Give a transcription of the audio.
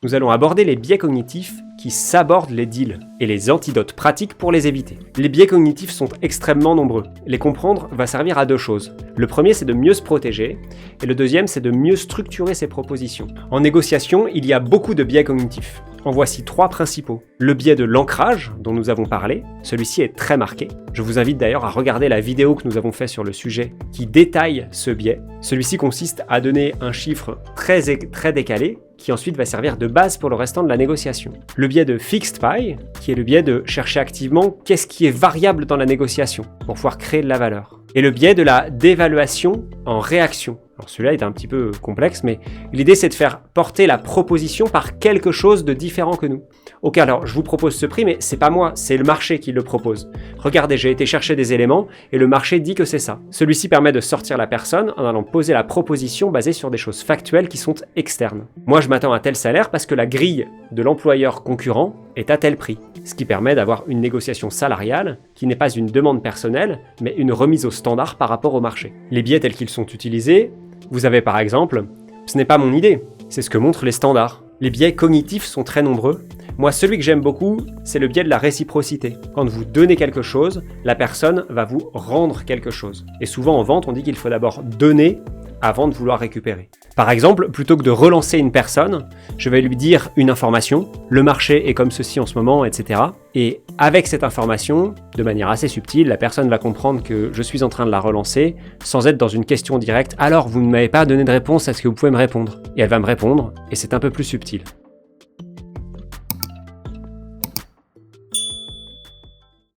nous allons aborder les biais cognitifs qui sabordent les deals et les antidotes pratiques pour les éviter. Les biais cognitifs sont extrêmement nombreux. Les comprendre va servir à deux choses. Le premier, c'est de mieux se protéger, et le deuxième, c'est de mieux structurer ses propositions. En négociation, il y a beaucoup de biais cognitifs. En voici trois principaux. Le biais de l'ancrage, dont nous avons parlé, celui-ci est très marqué. Je vous invite d'ailleurs à regarder la vidéo que nous avons faite sur le sujet qui détaille ce biais. Celui-ci consiste à donner un chiffre très décalé, qui ensuite va servir de base pour le restant de la négociation. Le biais de fixed pie, qui est le biais de chercher activement qu'est-ce qui est variable dans la négociation, pour pouvoir créer de la valeur. Et le biais de la dévaluation en réaction. Alors celui-là est un petit peu complexe, mais l'idée c'est de faire porter la proposition par quelque chose de différent que nous. Ok, alors je vous propose ce prix, mais c'est pas moi, c'est le marché qui le propose. Regardez, j'ai été chercher des éléments et le marché dit que c'est ça. Celui-ci permet de sortir la personne en allant poser la proposition basée sur des choses factuelles qui sont externes. Moi je m'attends à tel salaire parce que la grille de l'employeur concurrent est à tel prix, ce qui permet d'avoir une négociation salariale qui n'est pas une demande personnelle, mais une remise au standard par rapport au marché. Les biais tels qu'ils sont utilisés, vous avez par exemple « ce n'est pas mon idée, c'est ce que montrent les standards ». Les biais cognitifs sont très nombreux. Moi, celui que j'aime beaucoup, c'est le biais de la réciprocité. Quand vous donnez quelque chose, la personne va vous rendre quelque chose. Et souvent en vente, on dit qu'il faut d'abord donner avant de vouloir récupérer. Par exemple, plutôt que de relancer une personne, je vais lui dire une information, le marché est comme ceci en ce moment, etc. Et avec cette information, de manière assez subtile, la personne va comprendre que je suis en train de la relancer sans être dans une question directe. Alors, vous ne m'avez pas donné de réponse, est-ce que vous pouvez me répondre ? Et elle va me répondre, et c'est un peu plus subtil.